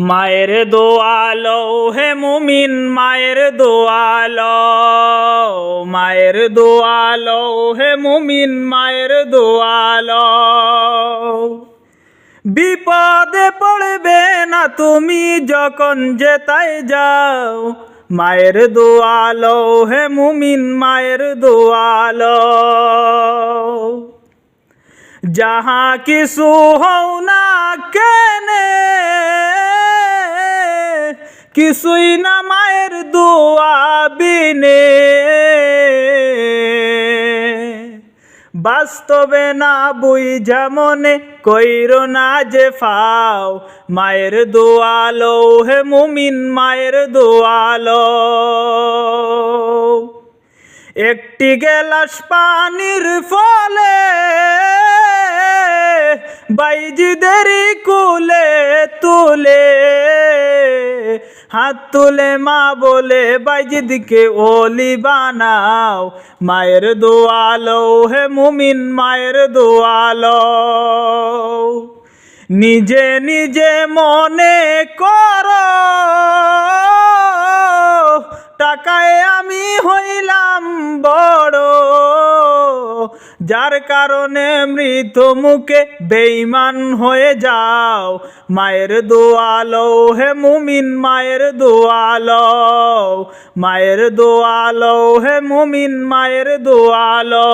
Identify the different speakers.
Speaker 1: মায়ের দোয়ালো হে মুমিন মায়ের দোয়ালো, মায়ের দোয়ালো হে মুমিন মায়ের দোয়ালো। বিপদে পড়বে না তুমি যখন যেতাই যাও, মায়ের দোয়ালো হে মুমিন মায়ের দোয়ালো। যাহা কিছু হও না কেনে কিছুই না মায়ের দোয়া বিনে, বাস্তবে না বুঝা মনে কইরো না যে ফাও, মায়ের দোয়ালো হে মুমিন মায়ের দোয়ালো। একটি গেলাস পানির ফলে বাইজিদেরই কুলে তুলে, হাত তুলে মা বলে বাইজিদকে ওলি বানাও, মায়ের দোয়ালো হে মুমিন মায়ের দোয়ালো। নিজে নিজে মনে করো টাকায় আমি হইলাম বড়, যার কারণে মৃত মুখে বেঈমান হয়ে যাও, মায়ের দোয়ালো হে মুমিন মায়ের দোয়ালো, মায়ের দোয়ালো হে মুমিন মায়ের দোয়ালো।